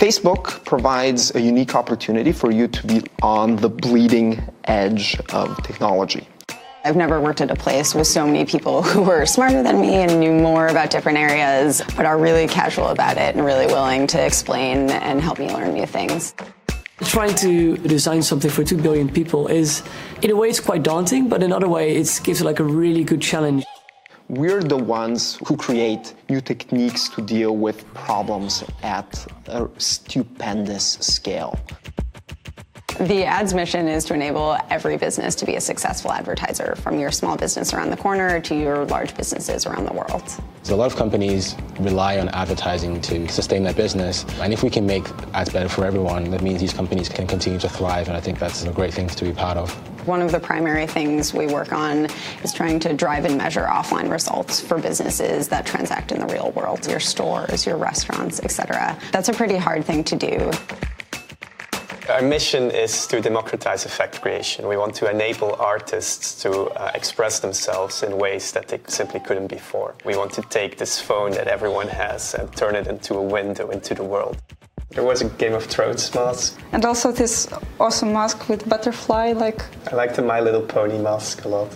Facebook provides a unique opportunity for you to be on the bleeding edge of technology. I've never worked at a place with so many people who were smarter than me and knew more about different areas, but are really casual about it and really willing to explain and help me learn new things. Trying to design something for 2 billion people is, in a way, it's quite daunting, but in another way, it gives like a really good challenge. We're the ones who create new techniques to deal with problems at a stupendous scale. The ads mission is to enable every business to be a successful advertiser, from your small business around the corner to your large businesses around the world. So a lot of companies rely on advertising to sustain their business, and if we can make ads better for everyone, that means these companies can continue to thrive, and I think that's a great thing to be part of. One of the primary things we work on is trying to drive and measure offline results for businesses that transact in the real world, your stores, your restaurants, etc. That's a pretty hard thing to do. Our mission is to democratize effect creation. We want to enable artists to express themselves in ways that they simply couldn't before. We want to take this phone that everyone has and turn it into a window into the world. There was a Game of Thrones mask. And also this awesome mask with butterfly, I like the My Little Pony mask a lot.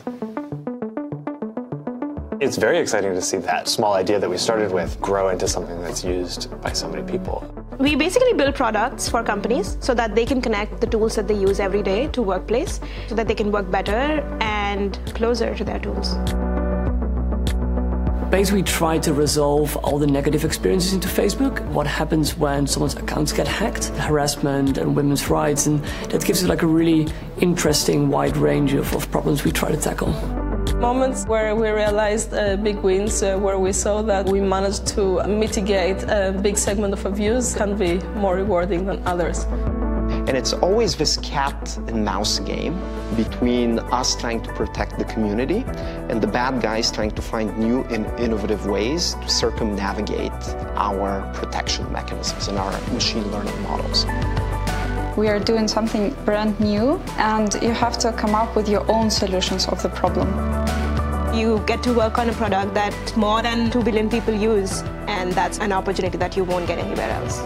It's very exciting to see that small idea that we started with grow into something that's used by so many people. We basically build products for companies so that they can connect the tools that they use every day to workplace, so that they can work better and closer to their tools. Basically, we try to resolve all the negative experiences into Facebook. What happens when someone's accounts get hacked, harassment and women's rights, and that gives us like a really interesting wide range of problems we try to tackle. Moments where we realized big wins, where we saw that we managed to mitigate a big segment of abuse, can be more rewarding than others. And it's always this cat and mouse game between us trying to protect the community and the bad guys trying to find new and innovative ways to circumnavigate our protection mechanisms and our machine learning models. we are doing something brand new, and you have to come up with your own solutions of the problem. You get to work on a product that more than 2 billion people use, and that's an opportunity that you won't get anywhere else.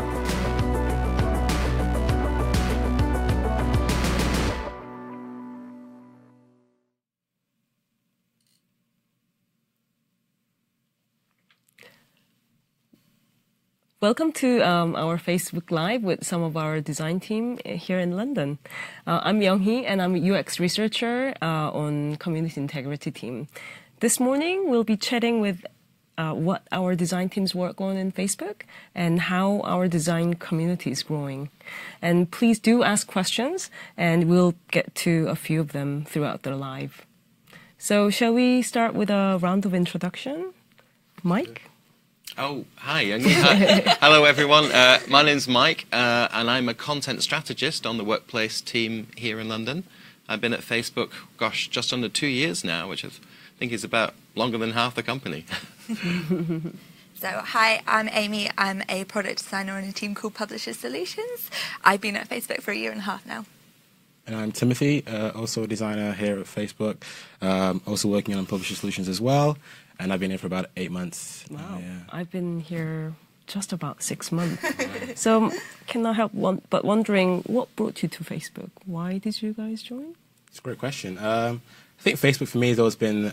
Welcome to our Facebook Live with some of our design team here in London. I'm Young-hee, and I'm a UX researcher on Community Integrity team. This morning, we'll be chatting with what our design teams work on in Facebook and how our design community is growing. And please do ask questions, and we'll get to a few of them throughout the live. So shall we start with a round of introduction? Mike? Oh, hi. Hello, everyone. My name's Mike, and I'm a content strategist on the workplace team here in London. I've been at Facebook, gosh, just under 2 years now, which I think is about longer than half the company. So, hi, I'm Amy. I'm a product designer on a team called Publisher Solutions. I've been at Facebook for 1.5 years now. And I'm Timothy, also a designer here at Facebook, also working on Publisher Solutions as well. And I've been here for about 8 months. Wow. Yeah. I've been here just about 6 months. So cannot help but wondering, what brought you to Facebook? Why did you guys join? It's a great question. I think Facebook for me has always been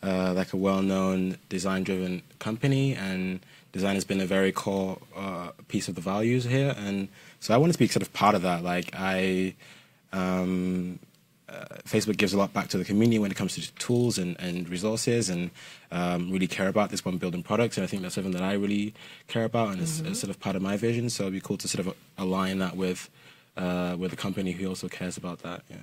like a well-known design-driven company, and design has been a very core piece of the values here. And so I wanted to be sort of part of that. Like Facebook gives a lot back to the community when it comes to tools and resources, and really care about this when building products. And I think that's something that I really care about, and it's sort of part of my vision. So it'd be cool to sort of align that with a company who also cares about that. Yeah.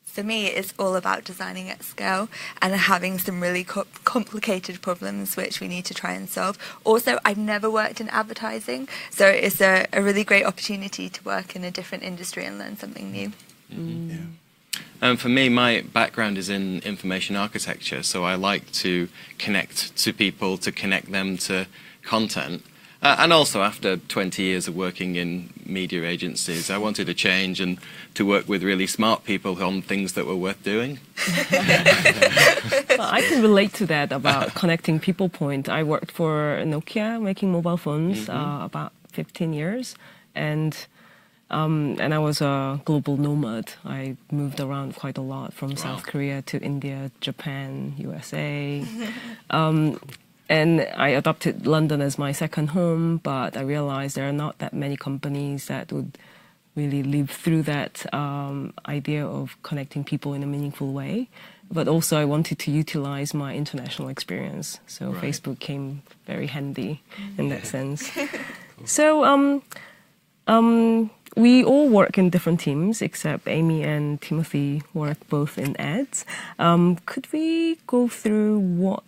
For me, it's all about designing at scale and having some really complicated problems which we need to try and solve. Also, I've never worked in advertising, so it's a really great opportunity to work in a different industry and learn something new. Mm-hmm. Yeah. For me, my background is in information architecture, so I like to connect to people, to connect them to content. And also, after 20 years of working in media agencies, I wanted to change and to work with really smart people on things that were worth doing. Well, I can relate to that about connecting people point. I worked for Nokia, making mobile phones about 15 years, and I was a global nomad. I moved around quite a lot, from South Korea to India, Japan, USA. And I adopted London as my second home, but I realized there are not that many companies that would really live through that idea of connecting people in a meaningful way. But also I wanted to utilize my international experience. So Facebook came very handy in that sense. So we all work in different teams, except Amy and Timothy work both in ads. Could we go through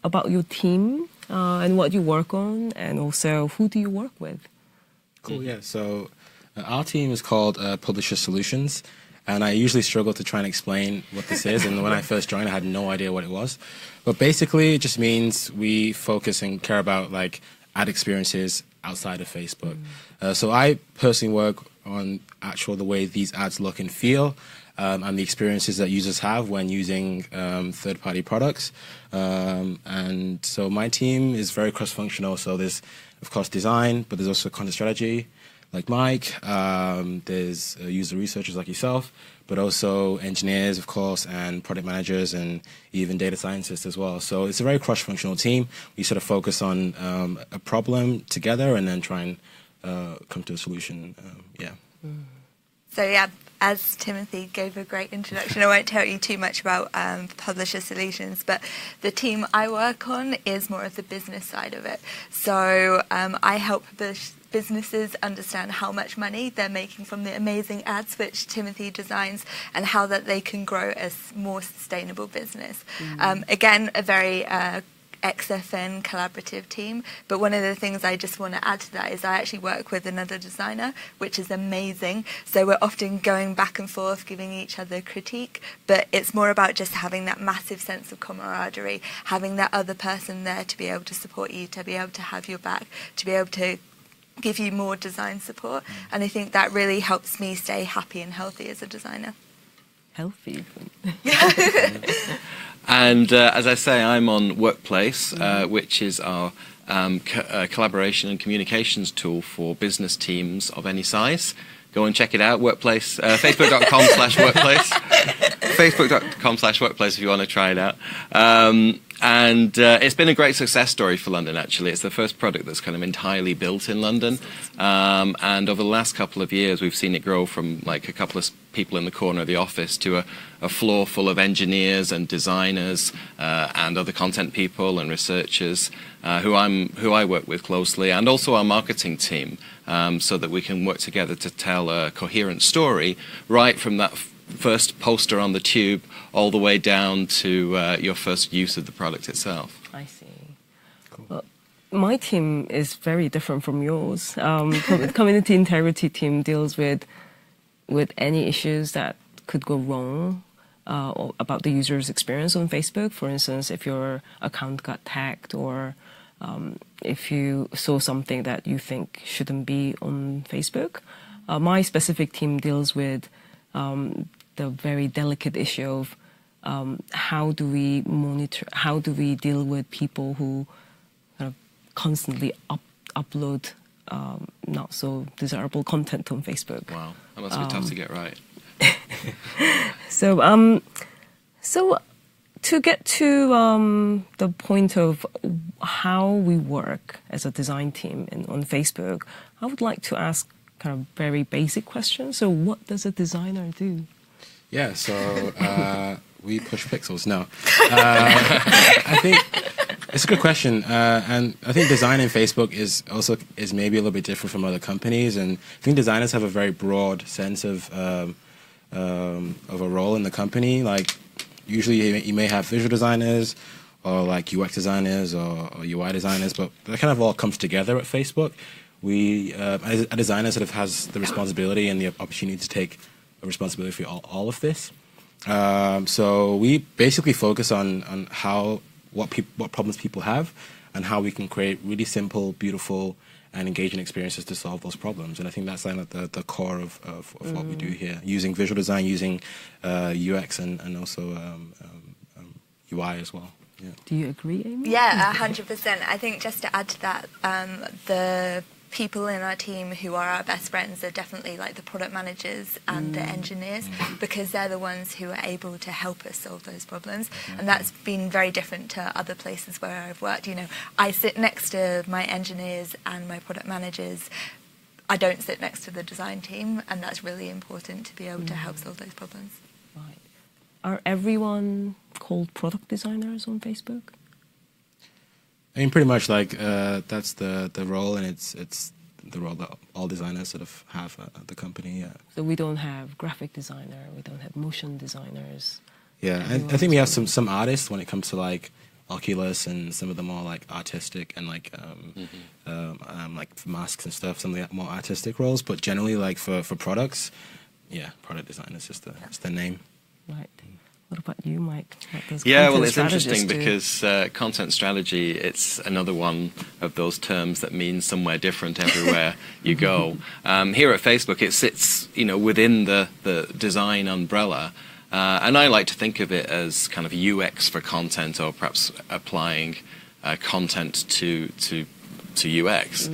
about your team and what you work on, and also who do you work with? Cool, yeah. So our team is called Publisher Solutions, and I usually struggle to try and explain what this is. And when I first joined, I had no idea what it was. But basically, it just means we focus and care about like ad experiences outside of Facebook. So I personally work on the way these ads look and feel, and the experiences that users have when using third-party products. And so my team is very cross-functional. So there's, of course, design, but there's also content strategy, like Mike. There's user researchers like yourself, but also engineers, of course, and product managers, and even data scientists as well. So it's a very cross-functional team. We sort of focus on a problem together and then try and come to a solution. So yeah, as Timothy gave a great introduction, I won't tell you too much about Publisher Solutions, but the team I work on is more of the business side of it. So I help businesses understand how much money they're making from the amazing ads which Timothy designs, and how that they can grow a more sustainable business. Again, a very XFN collaborative team, but one of the things I just want to add to that is I actually work with another designer, which is amazing. So we're often going back and forth, giving each other critique, but it's more about just having that massive sense of camaraderie, having that other person there to be able to support you, to be able to have your back, to be able to give you more design support. And I think that really helps me stay happy and healthy as a designer. Healthy. And as I say, I'm on Workplace, which is our collaboration and communications tool for business teams of any size. Go and check it out, Workplace, facebook.com/workplace. Facebook.com/workplace if you want to try it out. And it's been a great success story for London, actually. It's the first product that's kind of entirely built in London. And over the last couple of years, we've seen it grow from like a couple of people in the corner of the office to a floor full of engineers and designers and other content people and researchers who I work with closely, and also our marketing team, so that we can work together to tell a coherent story right from that first poster on the tube all the way down to your first use of the product itself. I see. Cool. Well, my team is very different from yours. The community integrity team deals with any issues that could go wrong or about the user's experience on Facebook. For instance, if your account got hacked, or if you saw something that you think shouldn't be on Facebook. My specific team deals with the very delicate issue of how do we monitor, how do we deal with people who kind of constantly upload not so desirable content on Facebook. Wow, that must be tough to get right. So to get to the point of how we work as a design team on Facebook, I would like to ask kind of very basic questions. So what does a designer do? Yeah, so we push pixels. No, I think it's a good question, and I think design in Facebook is maybe a little bit different from other companies, and I think designers have a very broad sense of a role in the company. Like usually you may have visual designers, or like UX designers, or UI designers, but that kind of all comes together at Facebook. We, a designer sort of has the responsibility and the opportunity to take a responsibility for all of this. So we basically focus on what problems people have, and how we can create really simple, beautiful, and engaging experiences to solve those problems. And I think that's kind of the core of what we do here, using visual design, using UX, and also UI as well. Yeah. Do you agree, Amy? Yeah, 100%. I think just to add to that, the people in our team who are our best friends are definitely like the product managers and the engineers, because they're the ones who are able to help us solve those problems. And that's been very different to other places where I've worked. You know, I sit next to my engineers and my product managers. I don't sit next to the design team, and that's really important to be able to help solve those problems. Right. Are everyone called product designers on Facebook? I mean, pretty much like that's the role, and it's the role that all designers sort of have at the company. Yeah. So we don't have graphic designer, we don't have motion designers. Yeah, I think we have some artists when it comes to like Oculus and some of the more like artistic and like like masks and stuff. Some of the more artistic roles, but generally like for products, yeah, product design is just the name. Right. What about you, Mike? Yeah, well, it's interesting because content strategy, it's another one of those terms that means somewhere different everywhere you go. Here at Facebook, it sits, within the design umbrella, and I like to think of it as kind of UX for content, or perhaps applying content to UX.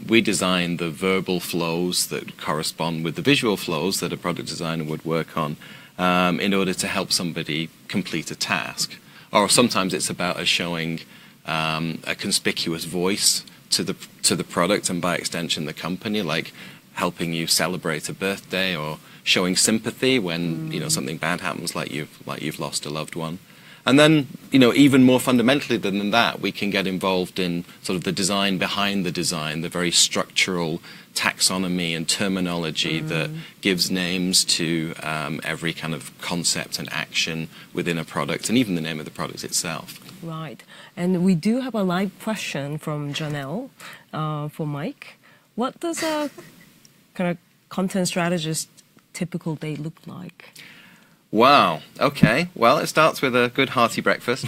We design the verbal flows that correspond with the visual flows that a product designer would work on. In order to help somebody complete a task. Or sometimes it's about us showing a conspicuous voice to the product, and by extension the company, like helping you celebrate a birthday, or showing sympathy when something bad happens, like you've lost a loved one. And then, even more fundamentally than that, we can get involved in sort of the design behind the design, the very structural taxonomy and terminology that gives names to every kind of concept and action within a product, and even the name of the product itself. Right. And we do have a live question from Janelle for Mike. What does a kind of content strategist typical day look like? Wow. Okay. Well, it starts with a good hearty breakfast.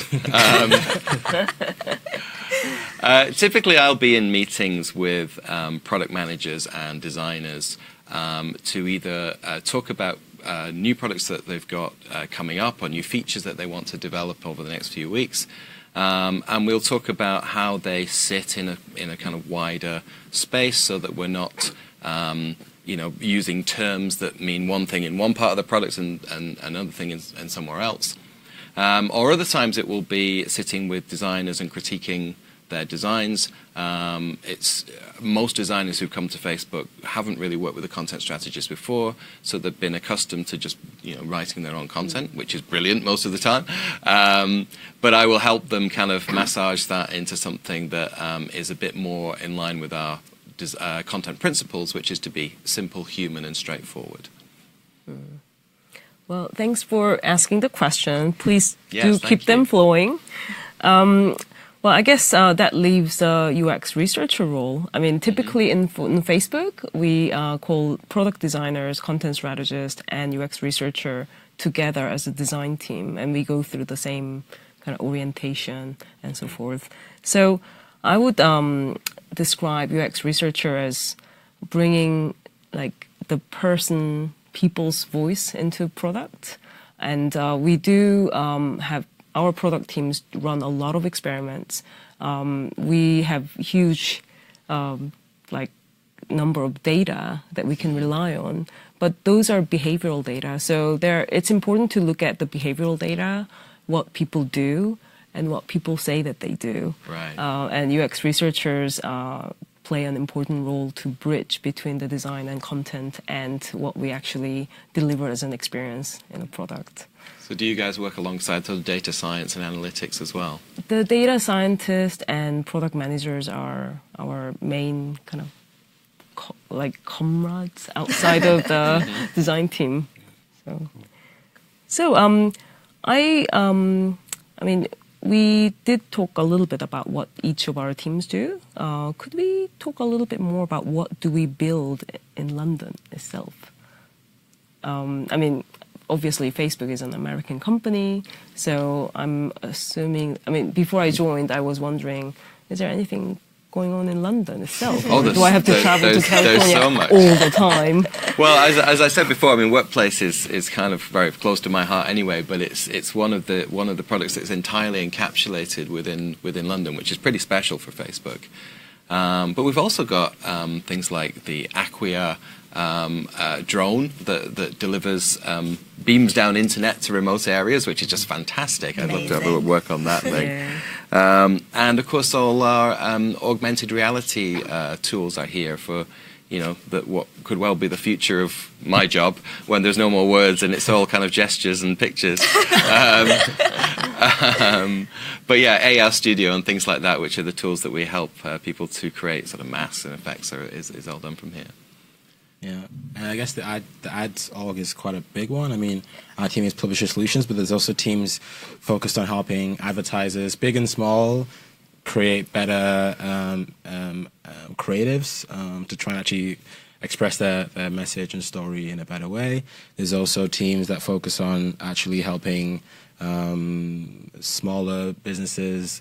Typically, I'll be in meetings with product managers and designers to either talk about new products that they've got coming up, or new features that they want to develop over the next few weeks. And we'll talk about how they sit in a kind of wider space, so that we're not using terms that mean one thing in one part of the product and another thing in somewhere else. Or other times it will be sitting with designers and critiquing their designs. It's most designers who come to Facebook haven't really worked with a content strategist before, so they've been accustomed to just writing their own content, which is brilliant most of the time. But I will help them kind of massage that into something that is a bit more in line with our content principles, which is to be simple, human, and straightforward. Well, thanks for asking the question. Please Yes, do keep them flowing. Well, I guess that leaves the UX researcher role. I mean, typically in Facebook, we call product designers, content strategist, and UX researcher together as a design team, and we go through the same kind of orientation and so forth. So I would describe UX researcher as bringing like the people's voice into product. And we do have our product teams run a lot of experiments. We have huge number of data that we can rely on, but those are behavioral data. So it's important to look at the behavioral data, what people do, and what people say that they do. Right. And UX researchers play an important role to bridge between the design and content and what we actually deliver as an experience in a product. So do you guys work alongside sort of data science and analytics as well? The data scientists and product managers are our main kind of comrades outside of the design team. So I mean, we did talk a little bit about what each of our teams do. Could we talk a little bit more about what do we build in London itself? I mean, obviously Facebook is an American company, so I'm assuming, I mean, before I joined, I was wondering, is there anything going on in London itself? Oh, do I have to travel to California so much. all the time? Well, as I said before, I mean, Workplace is kind of very close to my heart anyway. But it's one of the products that's entirely encapsulated within London, which is pretty special for Facebook. But we've also got things like the Acquia drone that delivers beams down internet to remote areas, which is just fantastic. I'd love to have work on that thing. Yeah. And of course, all our augmented reality tools are here for, what could well be the future of my job when there's no more words and it's all kind of gestures and pictures. But yeah, AR Studio and things like that, which are the tools that we help people to create sort of masks and effects, is all done from here. Yeah, and I guess the ads org is quite a big one. I mean, our team is Publisher Solutions, but there's also teams focused on helping advertisers, big and small, create better creatives to try and actually express their message and story in a better way. There's also teams that focus on actually helping smaller businesses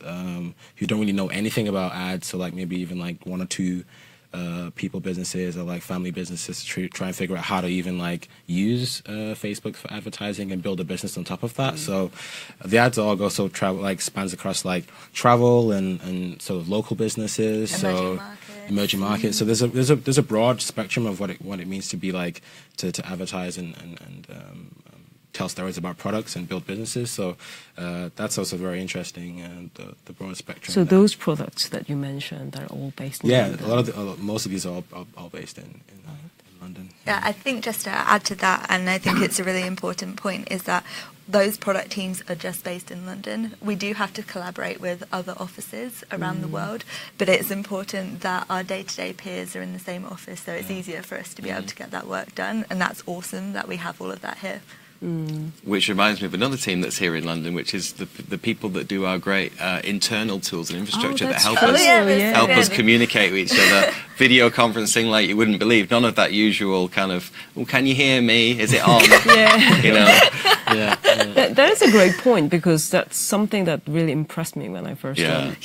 who don't really know anything about ads, so like maybe even like 1 or 2 people businesses or like family businesses to try and figure out how to even like use Facebook for advertising and build a business on top of that. So the ads org also spans across like travel and sort of local businesses, emerging markets. So there's a broad spectrum of what it means to be like to advertise and tell stories about products and build businesses. So that's also very interesting, and the broad spectrum. So those products that you mentioned are all based in London? Most of these are all based in London. Yeah, I think just to add to that, and I think it's a really important point, is that those product teams are just based in London. We do have to collaborate with other offices around the world, but it's important that our day-to-day peers are in the same office, so it's easier for us to be able to get that work done, and that's awesome that we have all of that here. Which reminds me of another team that's here in London, which is the people that do our great internal tools and infrastructure that help us communicate with each other. Video conferencing like you wouldn't believe. None of that usual kind of, well, can you hear me? Is it on? That is a great point, because that's something that really impressed me when I first joined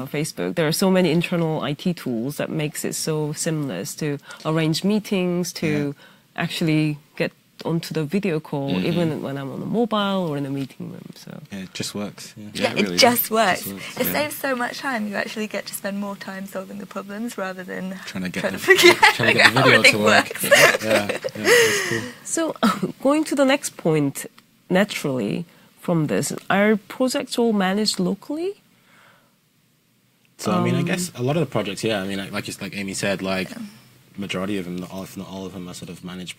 Facebook. There are so many internal IT tools that makes it so seamless to arrange meetings, to actually get onto the video call, even when I'm on a mobile or in a meeting room. So it just works. It just works. It saves so much time. You actually get to spend more time solving the problems rather than trying to get the video to work. That's cool. So going to the next point, naturally from this, are projects all managed locally? So I mean, I guess a lot of the projects, I mean, like Amy said, like majority of them, if not all of them, are sort of managed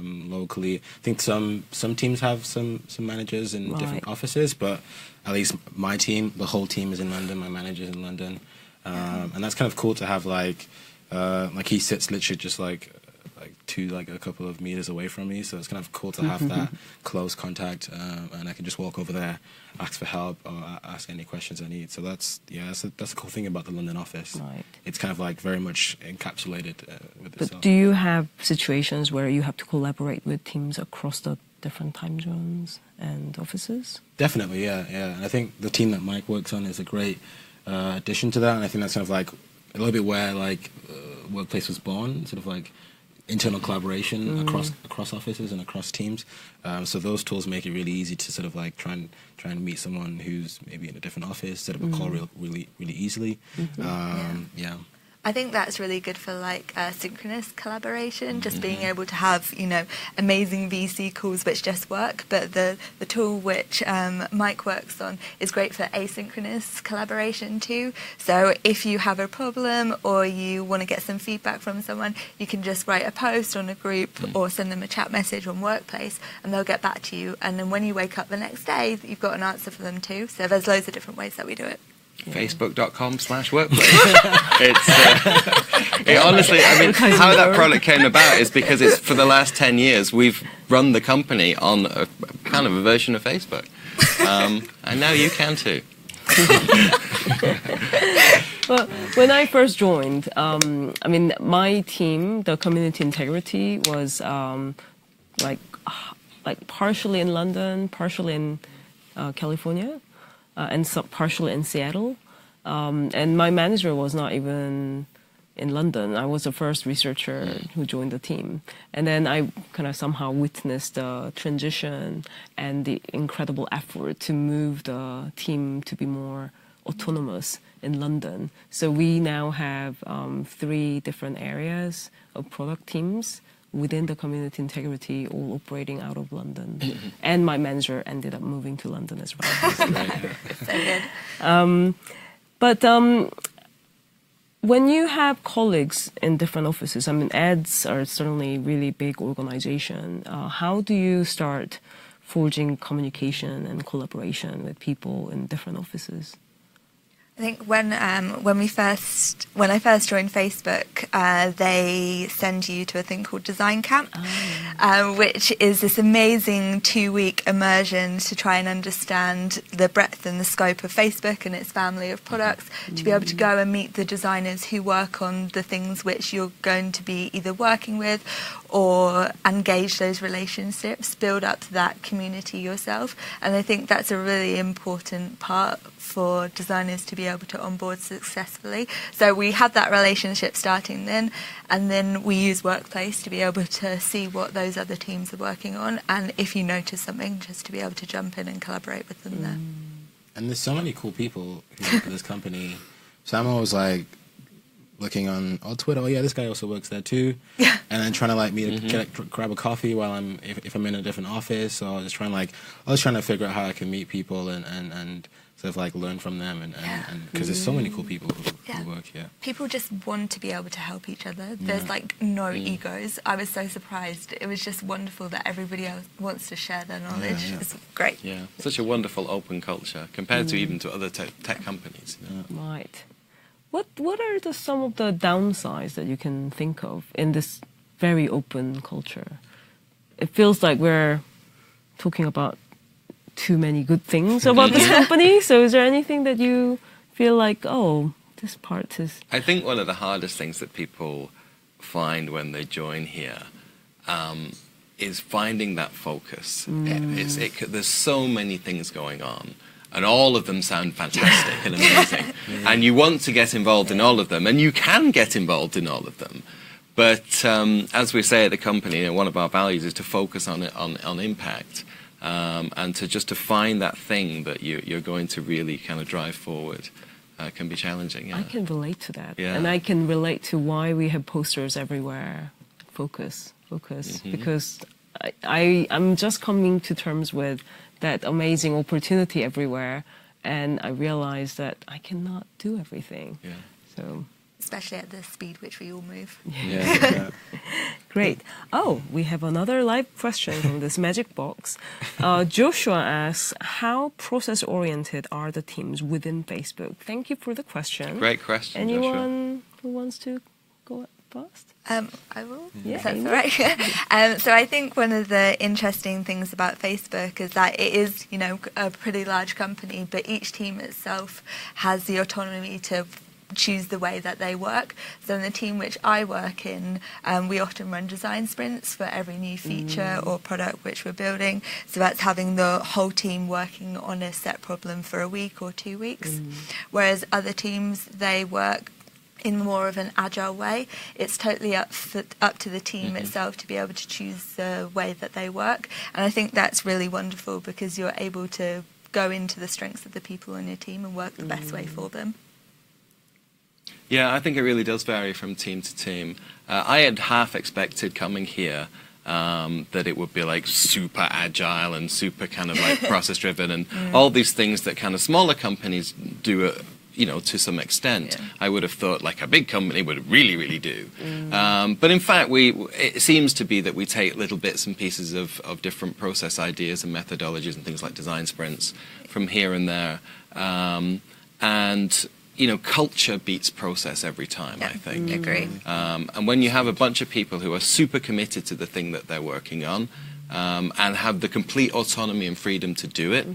locally. I think some teams have some managers in different offices, but at least my team, the whole team is in London. My manager's in London, and that's kind of cool to have. Like he sits literally just like a couple of meters away from me, so it's kind of cool to have that close contact, and I can just walk over there, ask for help, or ask any questions I need. So that's a cool thing about the London office. Right. It's kind of like very much encapsulated with itself. But do you have situations where you have to collaborate with teams across the different time zones and offices? Definitely, yeah. And I think the team that Mike works on is a great addition to that, and I think that's kind of like a little bit where Workplace was born, sort of like internal collaboration across offices and across teams. So those tools make it really easy to sort of like try and meet someone who's maybe in a different office, set up a call really easily. I think that's really good for synchronous collaboration, just being able to have, amazing VC calls which just work. But the tool which Mike works on is great for asynchronous collaboration too. So if you have a problem or you want to get some feedback from someone, you can just write a post on a group or send them a chat message on Workplace, and they'll get back to you. And then when you wake up the next day, you've got an answer for them too. So there's loads of different ways that we do it. Facebook.com/workplace. Honestly, I mean, how that product came about is because it's for the last 10 years we've run the company on a kind of a version of Facebook, and now you can too. Well, when I first joined, I mean, my team, the community integrity, was like partially in London, partially in California. And partially in Seattle. And my manager was not even in London. I was the first researcher who joined the team. And then I kind of somehow witnessed the transition and the incredible effort to move the team to be more autonomous in London. So we now have 3 different areas of product teams within the community integrity, all operating out of London. And my manager ended up moving to London as well. So good. But when you have colleagues in different offices, I mean, ads are certainly really big organization. How do you start forging communication and collaboration with people in different offices? I think when I first joined Facebook, they send you to a thing called Design Camp, which is this amazing 2-week immersion to try and understand the breadth and the scope of Facebook and its family of products, to be able to go and meet the designers who work on the things which you're going to be either working with or engage those relationships, build up that community yourself. And I think that's a really important part for designers to be able to onboard successfully. So we had that relationship starting then, and then we use Workplace to be able to see what those other teams are working on, and if you notice something, just to be able to jump in and collaborate with them there. And there's so many cool people who work at this company. Sam was like looking on Twitter, oh yeah, this guy also works there too. Yeah. And then trying to like meet, grab a coffee while if I'm in a different office, or just trying to figure out how I can meet people and sort of like learn from them and because there's so many cool people who work here. People just want to be able to help each other. There's like no egos. I was so surprised. It was just wonderful that everybody else wants to share their knowledge. It's great. Yeah, such a wonderful open culture compared to even to other tech companies. Right. What are some of the downsides that you can think of in this very open culture? It feels like we're talking about too many good things about this company. So is there anything that you feel like, oh, this part is... I think one of the hardest things that people find when they join here is finding that focus. There's so many things going on, and all of them sound fantastic and amazing. And you want to get involved in all of them, and you can get involved in all of them. But as we say at the company, one of our values is to focus on impact. And to find that thing that you're going to really kind of drive forward can be challenging. Yeah. I can relate to that. Yeah. And I can relate to why we have posters everywhere. Focus. Because I'm just coming to terms with that amazing opportunity everywhere, and I realize that I cannot do everything. Yeah. So... especially at the speed which we all move. Yeah. Great. Oh, we have another live question from this magic box. Joshua asks, how process-oriented are the teams within Facebook? Thank you for the question. Great question, Anyone who wants to go first? I will. Yeah, if that's all right. So I think one of the interesting things about Facebook is that it is, a pretty large company, but each team itself has the autonomy to choose the way that they work. So in the team which I work in, we often run design sprints for every new feature or product which we're building. So that's having the whole team working on a set problem for a week or 2 weeks. Whereas other teams, they work in more of an agile way. It's totally up to the team itself to be able to choose the way that they work. And I think that's really wonderful because you're able to go into the strengths of the people in your team and work the best way for them. Yeah, I think it really does vary from team to team. I had half expected coming here that it would be like super agile and super kind of like process driven and all these things that kind of smaller companies do, to some extent. Yeah. I would have thought like a big company would really, really do. But in fact, it seems to be that we take little bits and pieces of different process ideas and methodologies and things like design sprints from here and there. And culture beats process every time, I think. I agree. And when you have a bunch of people who are super committed to the thing that they're working on and have the complete autonomy and freedom to do it,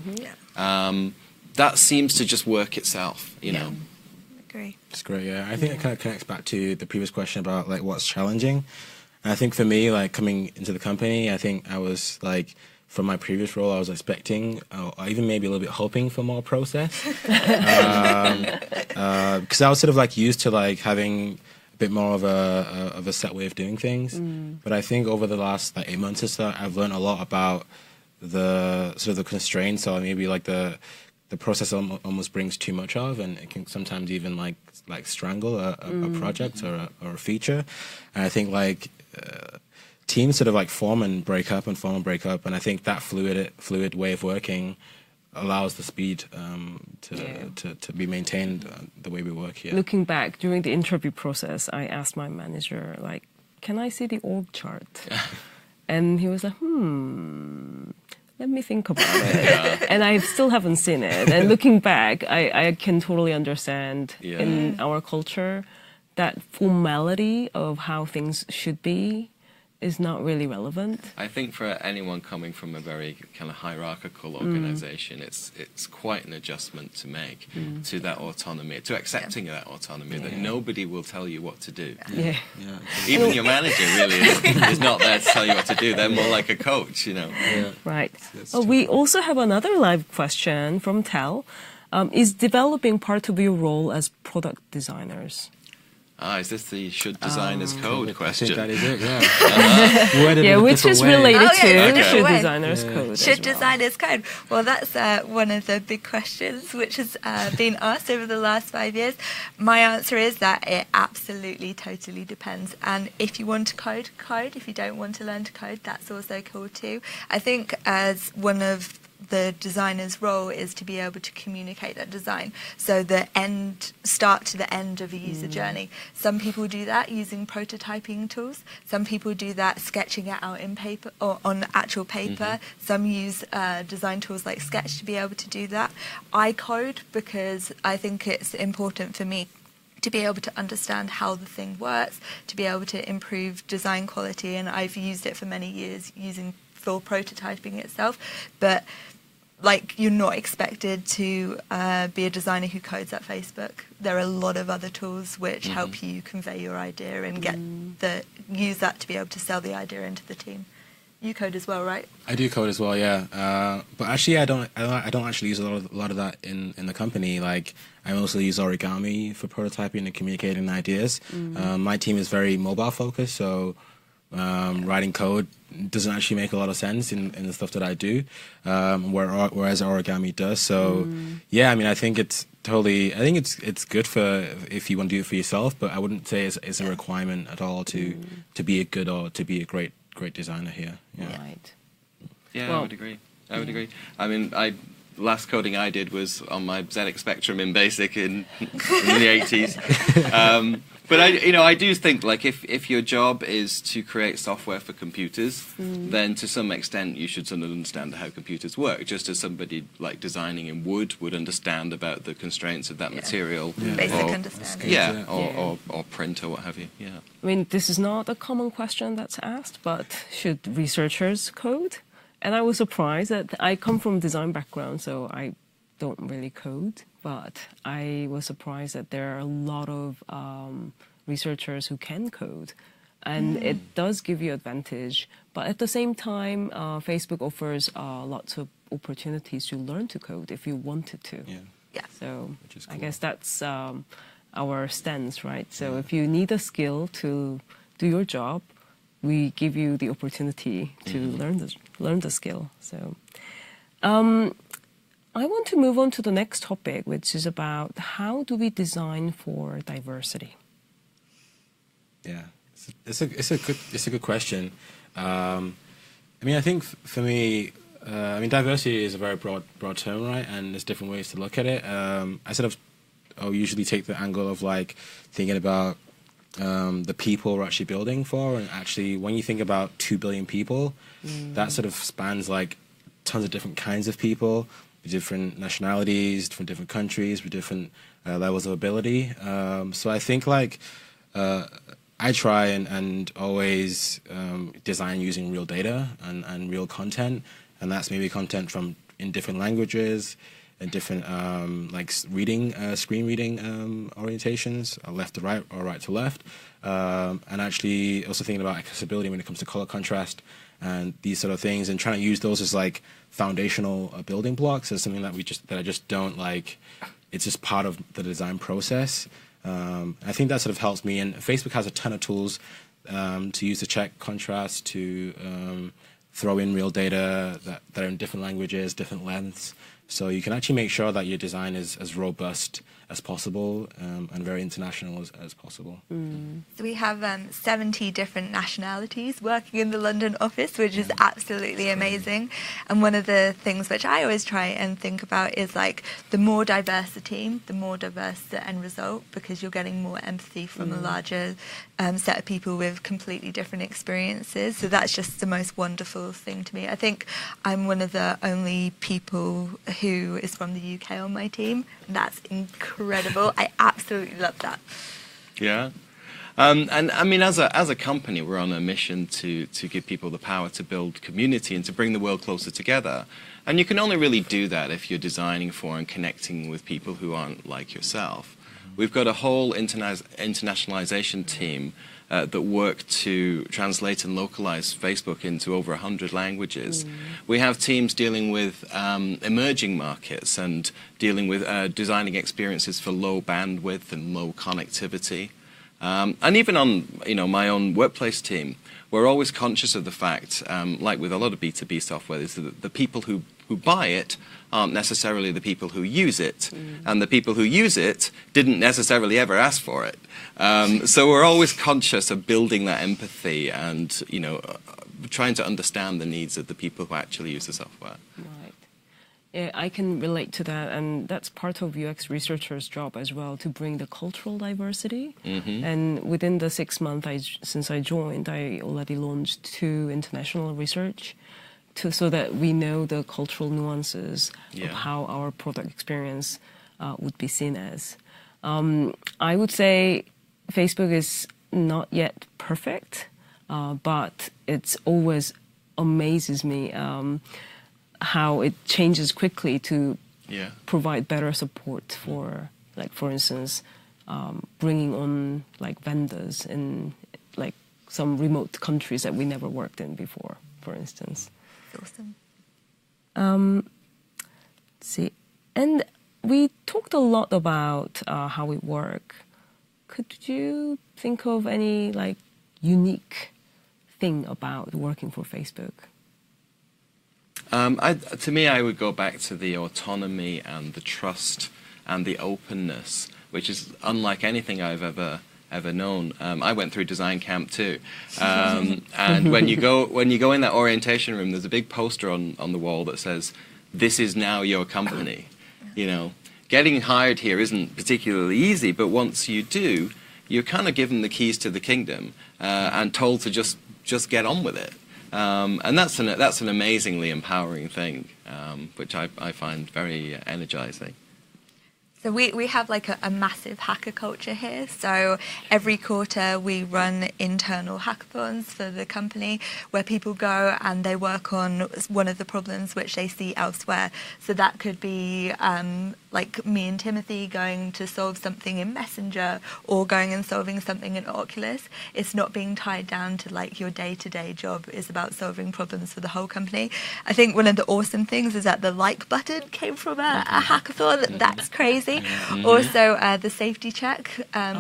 that seems to just work itself, you know. I agree. It's great, yeah. I think it kind of connects back to the previous question about like what's challenging. And I think for me, like coming into the company, I think I was like, from my previous role, I was expecting, or even maybe a little bit hoping for more process, because I was sort of like used to like having a bit more of a set way of doing things. But I think over the last like 8 months or so, I've learned a lot about the sort of the constraints, or maybe like the the process almost brings too much of, and it can sometimes even like strangle a project or a feature. And I think like teams sort of like form and break up, and I think that fluid way of working allows the speed to be maintained the way we work here. Looking back during the interview process, I asked my manager, like, can I see the org chart? And he was like, let me think about it. And I still haven't seen it. And looking back, I can totally understand in our culture that formality of how things should be is not really relevant. I think for anyone coming from a very kind of hierarchical organization, it's quite an adjustment to make to that autonomy, to accepting that autonomy, that nobody will tell you what to do. Even your manager really is not there to tell you what to do. They're more like a coach, you know. Right. We also have another live question from Tal. Is developing part of your role as product designers? Is this the should designers code question? I think that is it, yeah. Which is related to should designers code. Should designers code? Well, that's one of the big questions which has been asked over the last 5 years. My answer is that it absolutely, totally depends. And if you want to code, code. If you don't want to learn to code, that's also cool too. I think as one of the designer's role is to be able to communicate that design, so the start to the end of a user journey. Some people do that using prototyping tools. Some people do that sketching it out in paper or on actual paper. Some use design tools like Sketch to be able to do that. I code because I think it's important for me to be able to understand how the thing works, to be able to improve design quality, and I've used it for many years for prototyping itself. But like, you're not expected to be a designer who codes at Facebook. There are a lot of other tools which help you convey your idea and use that to be able to sell the idea into the team. You code as well, right? I do code as well, yeah. But actually, I don't actually use a lot of that in the company. Like, I mostly use Origami for prototyping and communicating ideas. My team is very mobile focused, so writing code doesn't actually make a lot of sense in the stuff that I do, whereas Origami does. So yeah, I mean, I think it's good for if you want to do it for yourself, but I wouldn't say it's a requirement at all to be a good or to be a great designer here. Yeah. Right. Yeah, well, I would agree. I mean, last coding I did was on my ZX Spectrum in BASIC in the 80s. But I do think, like, if your job is to create software for computers, then to some extent you should sort of understand how computers work, just as somebody like designing in wood would understand about the constraints of that material. Basic understanding. Or print or what have you. Yeah. I mean, this is not a common question that's asked, but should researchers code? And I was surprised that I come from a design background, so I don't really code, but I was surprised that there are a lot of researchers who can code, and it does give you advantage. But at the same time, Facebook offers lots of opportunities to learn to code if you wanted to. Yeah. So Which is cool. I guess that's our stance, right? So if you need a skill to do your job, we give you the opportunity to learn the skill. So. I want to move on to the next topic, which is about how do we design for diversity? Yeah, it's a good question. I mean, I think for me, diversity is a very broad term, right? And there's different ways to look at it. I'll usually take the angle of like thinking about the people we're actually building for, and actually when you think about 2 billion people, that sort of spans like tons of different kinds of people. Different nationalities, from different countries, with different levels of ability. So I think like I try and always design using real data and real content, and that's maybe content from in different languages and different like screen reading orientations, left to right or right to left, and actually also thinking about accessibility when it comes to color contrast and these sort of things, and trying to use those as like foundational building blocks as something that I just don't like. It's just part of the design process. I think that sort of helps me, and Facebook has a ton of tools to use to check contrast, to throw in real data that are in different languages, different lengths, So you can actually make sure that your design is as robust as possible and very international as possible. So we have 70 different nationalities working in the London office, which is absolutely amazing. And one of the things which I always try and think about is like the more diverse the team, the more diverse the end result, because you're getting more empathy from a larger set of people with completely different experiences. So that's just the most wonderful thing to me. I think I'm one of the only people who is from the UK on my team. That's incredible. I absolutely love that. Yeah. And I mean, as a company, we're on a mission to give people the power to build community and to bring the world closer together. And you can only really do that if you're designing for and connecting with people who aren't like yourself. We've got a whole internationalization team that work to translate and localize Facebook into over 100 languages. We have teams dealing with emerging markets and dealing with designing experiences for low bandwidth and low connectivity. And even on my own workplace team, we're always conscious of the fact, like with a lot of B2B software, is that the people who buy it aren't necessarily the people who use it, and the people who use it didn't necessarily ever ask for it. So we're always conscious of building that empathy and trying to understand the needs of the people who actually use the software. Right. Yeah, I can relate to that, and that's part of UX researchers' job as well, to bring the cultural diversity. And within the 6 months since I joined, I already launched 2 international research so that we know the cultural nuances of how our product experience would be seen as. I would say Facebook is not yet perfect, but it's always amazes me how it changes quickly to provide better support for, like, for instance, bringing on like vendors in like some remote countries that we never worked in before, for instance. Awesome. Let's see, and we talked a lot about how we work. Could you think of any like unique thing about working for Facebook? To me, I would go back to the autonomy and the trust and the openness, which is unlike anything I've ever known. I went through design camp too, and when you go in that orientation room, there's a big poster on the wall that says, "This is now your company." Getting hired here isn't particularly easy, but once you do, you're kind of given the keys to the kingdom and told to just get on with it. And that's an amazingly empowering thing, which I find very energizing. So we have like a massive hacker culture here. So every quarter we run internal hackathons for the company where people go and they work on one of the problems which they see elsewhere. So that could be like me and Timothy going to solve something in Messenger or going and solving something in Oculus. It's not being tied down to like your day-to-day job. It's about solving problems for the whole company. I think one of the awesome things is that the like button came from a hackathon. That's crazy. Also, the safety check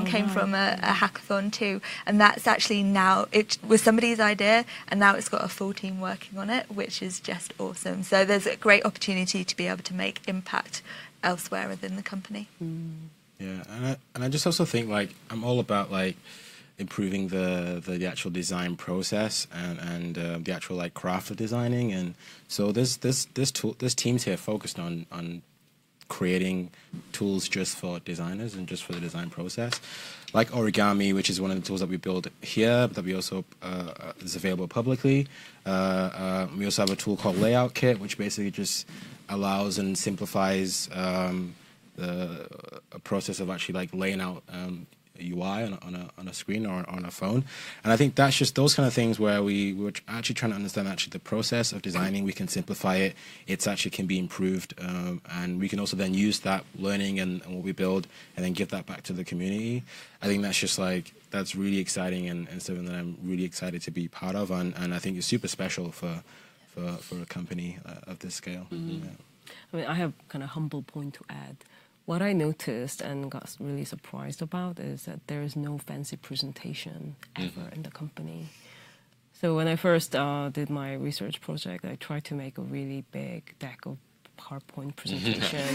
came from a hackathon too, and that's actually now, it was somebody's idea, and now it's got a full team working on it, which is just awesome. So there's a great opportunity to be able to make impact elsewhere within the company. Yeah, and I just also think like I'm all about like improving the actual design process and the actual like craft of designing, and so there's teams here focused on creating tools just for designers and just for the design process, like Origami, which is one of the tools that we build here, that we also is available publicly. We also have a tool called Layout Kit, which basically just allows and simplifies the process of actually like laying out UI on a screen or on a phone. And I think that's just those kind of things where we're actually trying to understand actually the process of designing. We can simplify it. It's actually can be improved, and we can also then use that learning and what we build and then give that back to the community. I think that's just like, that's really exciting and something that I'm really excited to be part of, and I think it's super special for a company of this scale. Yeah. I mean, I have kind of humble point to add. What I noticed and got really surprised about is that there is no fancy presentation ever in the company. So when I first did my research project, I tried to make a really big deck of PowerPoint presentation,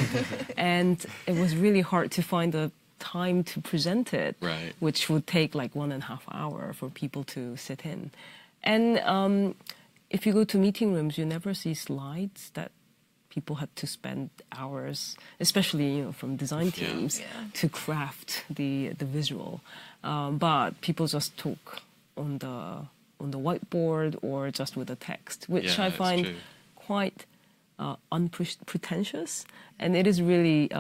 and it was really hard to find the time to present it, right, which would take like 1.5 hours for people to sit in. And if you go to meeting rooms, you never see slides that people had to spend hours, especially from design teams, to craft the visual. But people just talk on the whiteboard or just with the text, which I find quite unpretentious, and it is really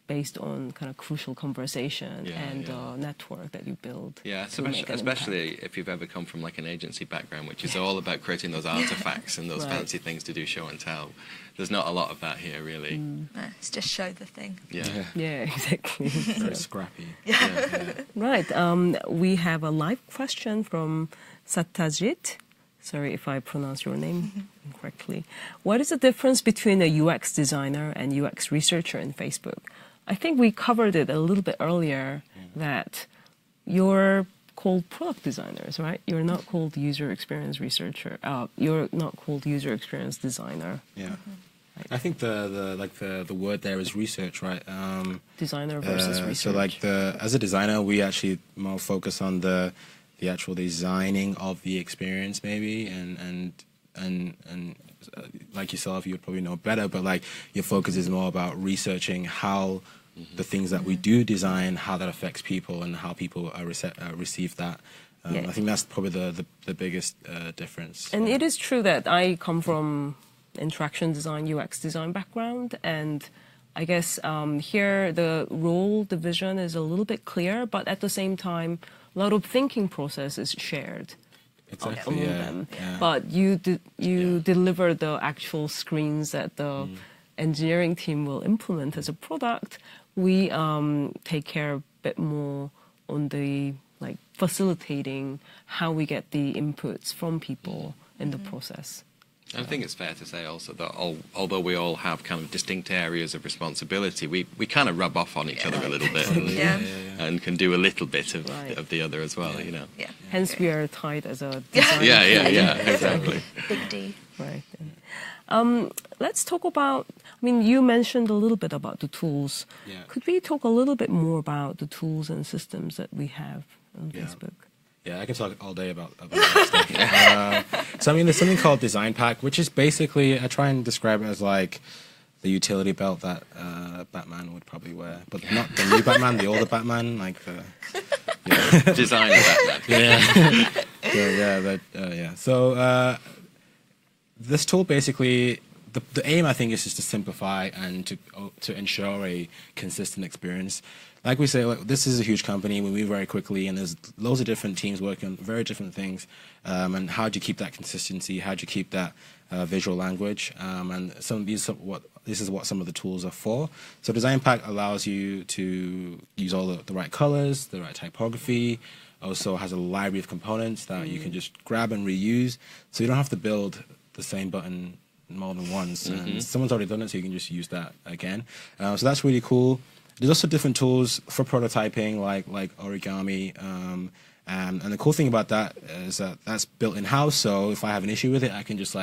based on kind of crucial conversation and network that you build. Yeah, especially if you've ever come from like an agency background, which is all about creating those artifacts and those fancy things to do show and tell. There's not a lot of that here, really. No, it's just show the thing. Yeah, exactly. Very scrappy. Right. We have a live question from Satyajit. Sorry if I pronounce your name incorrectly. What is the difference between a UX designer and UX researcher in Facebook? I think we covered it a little bit earlier that you're called product designers, right? You're not called user experience researcher. You're not called user experience designer. Yeah. I think the word there is research, right? Designer versus research. So like as a designer, we actually more focus on the actual designing of the experience, maybe, and like yourself, you would probably know better, but like your focus is more about researching how the things that we do design, how that affects people and how people receive that. I think that's probably the biggest difference. And it is true that I come from interaction design, UX design background, and I guess here the role division is a little bit clear, but at the same time, a lot of thinking process is shared. Exactly, among them. But you deliver the actual screens that the engineering team will implement as a product. We take care a bit more on the facilitating how we get the inputs from people in the process. And I think it's fair to say also that although we all have kind of distinct areas of responsibility, we kind of rub off on each other a little bit and can do a little bit of the other as well, you know. Yeah. Hence we are tied as a designer. Exactly. Big D. Right. Let's talk about, you mentioned a little bit about the tools. Yeah. Could we talk a little bit more about the tools and systems that we have on Facebook? Yeah, I can talk all day about that stuff. So there's something called Design Pack, which is basically, I try and describe it as like the utility belt that Batman would probably wear, but not the new Batman, the older Batman, like the designer Batman. So this tool basically, the aim I think is just to simplify and to ensure a consistent experience. Like we say, this is a huge company. We move very quickly, and there's loads of different teams working on very different things. And how do you keep that consistency? How do you keep that visual language? And this is what some of the tools are for. So Design Pack allows you to use all the right colors, the right typography. Also has a library of components that you can just grab and reuse. So you don't have to build the same button more than once. And someone's already done it, so you can just use that again. So that's really cool. There's also different tools for prototyping, like Origami. And the cool thing about that is that that's built in-house. So if I have an issue with it, I can just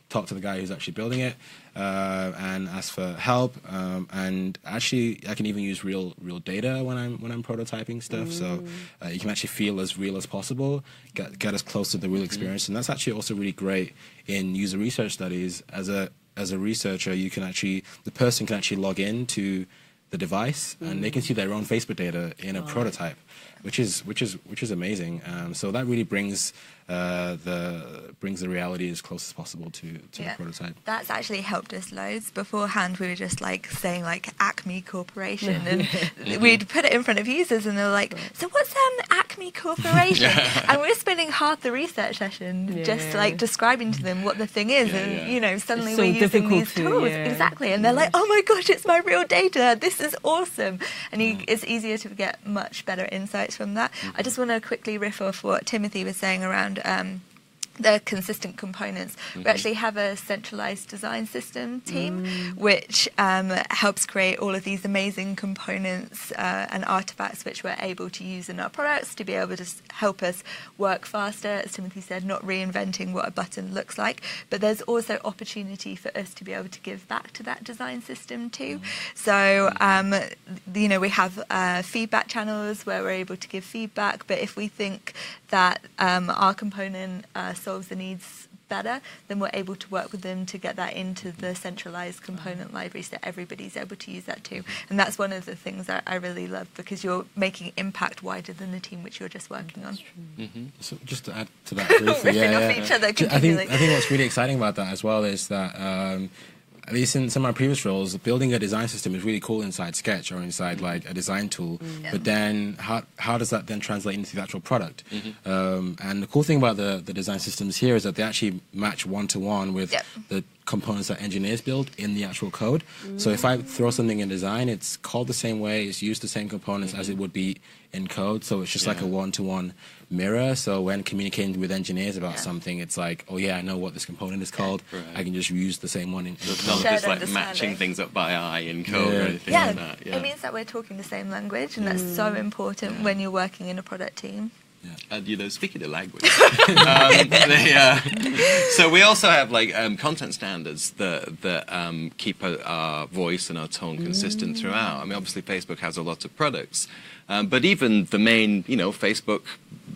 talk to the guy who's actually building it and ask for help. And actually, I can even use real data when I'm prototyping stuff. So you can actually feel as real as possible, get as close to the real experience. And that's actually also really great in user research studies. As a researcher, the person can actually log in to the device and they can see their own Facebook data in a prototype, which is amazing. So that really brings the reality as close as possible to the prototype. That's actually helped us loads. Beforehand, we were just saying Acme Corporation, and we'd put it in front of users, and they were like, "So what's Acme Corporation?" And we're spending half the research session just describing to them what the thing is, and suddenly we're using these tools exactly, and they're like, "Oh my gosh, it's my real data! This is awesome!" And it's easier to get much better insights from that. I just want to quickly riff off what Timothy was saying around the consistent components. We actually have a centralized design system team, which helps create all of these amazing components and artifacts which we're able to use in our products to be able to help us work faster, as Timothy said, not reinventing what a button looks like, but there's also opportunity for us to be able to give back to that design system too. So, you know, we have feedback channels where we're able to give feedback, but if we think that our component solves the needs better, then we're able to work with them to get that into the centralized component library so everybody's able to use that too. And that's one of the things that I really love, because you're making impact wider than the team which you're just working on. So just to add to that briefly, Each other I think what's really exciting about that as well is that at least in some of my previous roles, building a design system is really cool inside Sketch or inside like a design tool. But then how does that then translate into the actual product? And the cool thing about the design systems here is that they actually match one-to-one with the components that engineers build in the actual code. So if I throw something in design, it's called the same way, it's used the same components as it would be in code. So it's just like a one-to-one mirror. So when communicating with engineers about something, it's like, oh yeah, I know what this component is called. I can just use the same one in code. It's not just like matching things up by eye in code or anything like that. It means that we're talking the same language, and that's so important when you're working in a product team. And you know, speaking of language, so we also have like content standards that keep our voice and our tone consistent throughout. I mean, obviously Facebook has a lot of products, but even the main, you know, Facebook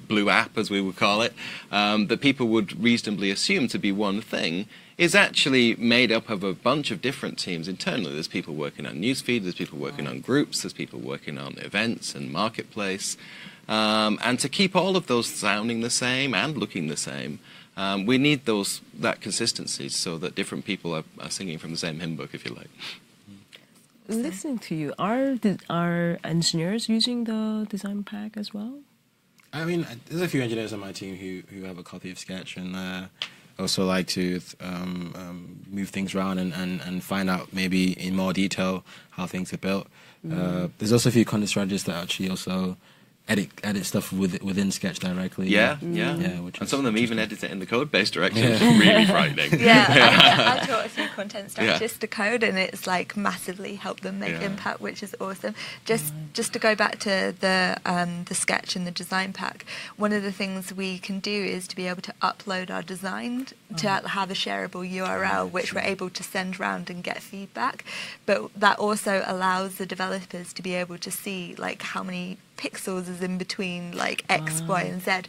Blue app, as we would call it, that people would reasonably assume to be one thing, is actually made up of a bunch of different teams internally. There's people working on newsfeed, there's people working on groups, there's people working on events and marketplace. And to keep all of those sounding the same and looking the same, we need that consistency so that different people are singing from the same hymn book, if you like. Listening to you, are engineers using the design pack as well? I mean, there's a few engineers on my team who have a copy of Sketch and also like to move things around and find out maybe in more detail how things are built. There's also a few content strategists that actually also edit stuff within Sketch directly. And some of them even edit it in the code base directly, which is really frightening. I taught a few content strategists to code, and it's like massively helped them make impact, which is awesome. Just to go back to the Sketch and the design pack, one of the things we can do is to be able to upload our design to have a shareable URL, which we're able to send around and get feedback. But that also allows the developers to be able to see like how many pixels is in between like X, Y, and Z,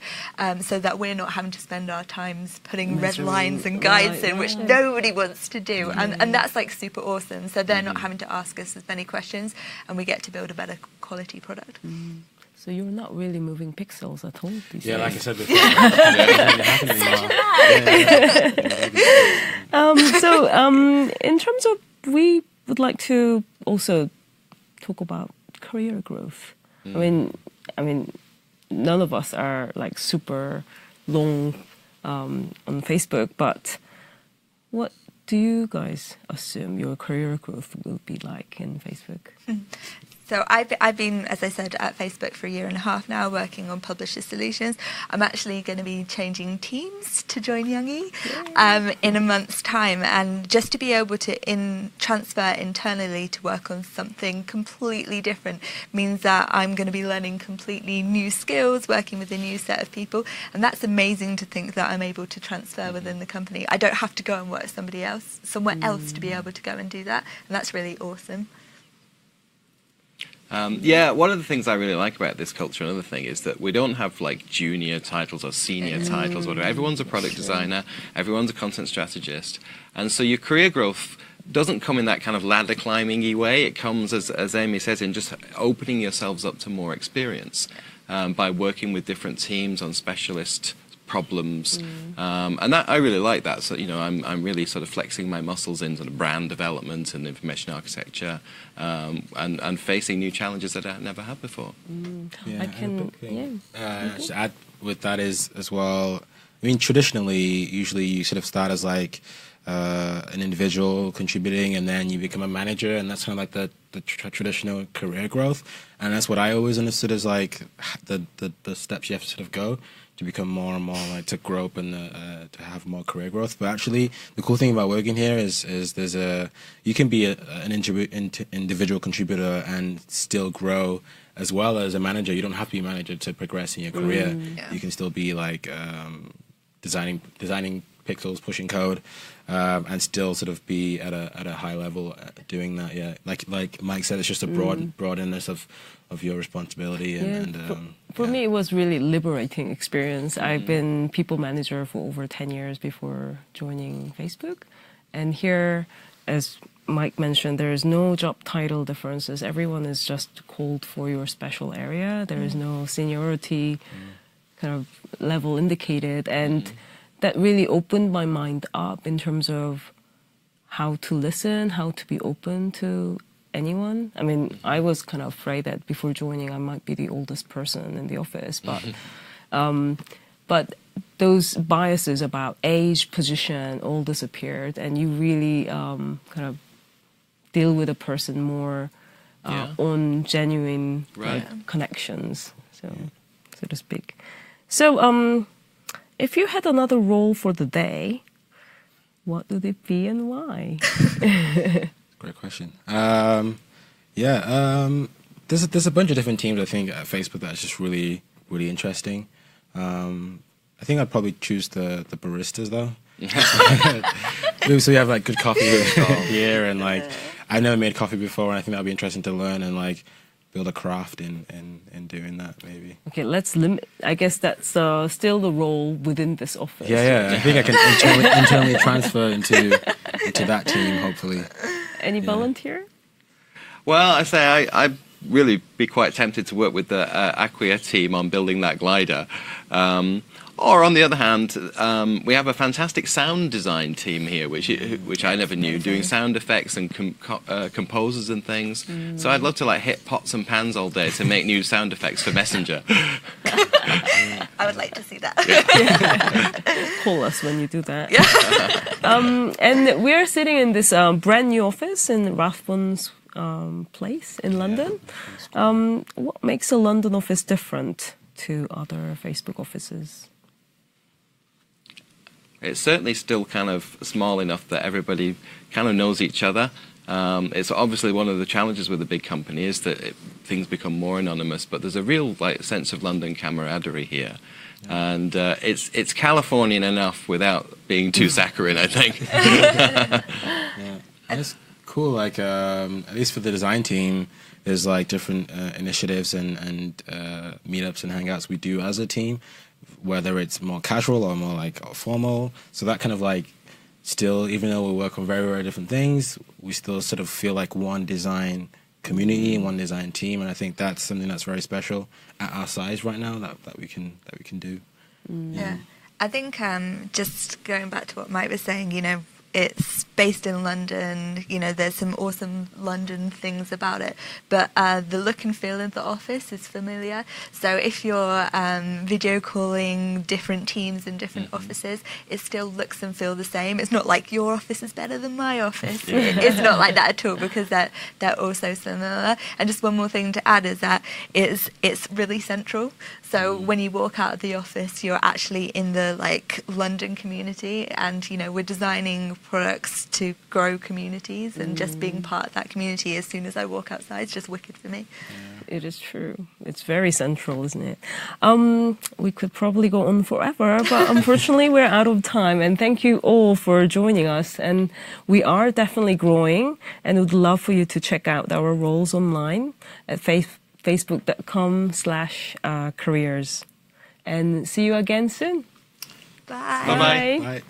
so that we're not having to spend our times putting red lines and guides in, which nobody wants to do. And that's like super awesome. So they're not having to ask us as many questions, and we get to build a better quality product. So you're not really moving pixels at all these days. Like I said before. In terms of, we would like to also talk about career growth. I mean, none of us are like super long on Facebook, but what do you guys assume your career growth will be like in Facebook? So I've been, as I said, at Facebook for 1.5 years now, working on publisher solutions. I'm actually going to be changing teams to join Youngie in a month's time, and just to be able to transfer internally to work on something completely different means that I'm going to be learning completely new skills, working with a new set of people, and that's amazing to think that I'm able to transfer within the company. I don't have to go and work somewhere else to be able to go and do that, and that's really awesome. One of the things I really like about this culture, another thing, is that we don't have like junior titles or senior titles, whatever. Everyone's a product designer, everyone's a content strategist, and so your career growth doesn't come in that kind of ladder climbing-y way. It comes, as Amy says, in just opening yourselves up to more experience by working with different teams on specialist problems, and that I really like that. So I'm really sort of flexing my muscles in sort of brand development and information architecture, and facing new challenges that I've never had before. To add with that is as well. I mean, traditionally, usually you sort of start as like an individual contributing, and then you become a manager, and that's kind of like the traditional career growth. And that's what I always understood as like the steps you have to sort of go to become more and more like to grow up and to have more career growth. But actually, the cool thing about working here is you can be an individual contributor and still grow as well as a manager. You don't have to be a manager to progress in your career. You can still be like designing pixels, pushing code, and still sort of be at a high level doing that. Yeah, like Mike said, it's just a broadness of your responsibility. For me, it was really liberating experience. I've been people manager for over 10 years before joining Facebook, and here, as Mike mentioned, there is no job title differences. Everyone is just called for your special area. There is no seniority kind of level indicated, and that really opened my mind up in terms of how to listen, how to be open to anyone. I mean, I was kind of afraid that before joining I might be the oldest person in the office, but those biases about age, position, all disappeared, and you really kind of deal with a person more on genuine connections, so to speak. So, if you had another role for the day, what would it be and why? Great question. There's a bunch of different teams I think at Facebook that's just really interesting. I think I'd probably choose the baristas though. So we have like good coffee here, and like I've never made coffee before, and I think that'd be interesting to learn and like build a craft in doing that maybe. Okay, let's limit. I guess that's still the role within this office. Yeah. I think I can internally transfer into that team hopefully. Any volunteer? Well, I say I'd really be quite tempted to work with the Acquia team on building that glider. Or on the other hand, we have a fantastic sound design team here, which I never knew, doing sound effects and composers and things. So I'd love to like hit pots and pans all day to make new sound effects for Messenger. I would like to see that. Call us when you do that. And we're sitting in this brand new office in Rathbones Place in London. What makes a London office different to other Facebook offices? It's certainly still kind of small enough that everybody kind of knows each other. It's obviously one of the challenges with a big company is that things become more anonymous, but there's a real like sense of London camaraderie here. And it's Californian enough without being too saccharine, I think. And it's cool, like at least for the design team, there's like different initiatives and meetups and hangouts we do as a team, whether it's more casual or more like formal. So that kind of like still, even though we work on very different things, we still sort of feel like one design community and one design team. And I think that's something that's very special at our size right now that we can do. Yeah, I think just going back to what Mike was saying, you know, it's based in London, you know, there's some awesome London things about it, but the look and feel of the office is familiar. So if you're video calling different teams in different offices, it still looks and feels the same. It's not like your office is better than my office. It's not like that at all, because they're all so similar. And just one more thing to add is that it's really central. So when you walk out of the office, you're actually in the like London community, and you know, we're designing products to grow communities, and just being part of that community as soon as I walk outside is just wicked for me. It is true. It's very central, isn't it? We could probably go on forever, but unfortunately we're out of time. And thank you all for joining us. And we are definitely growing, and would love for you to check out our roles online at facebook.com/careers. And see you again soon. Bye. Bye-bye. Bye.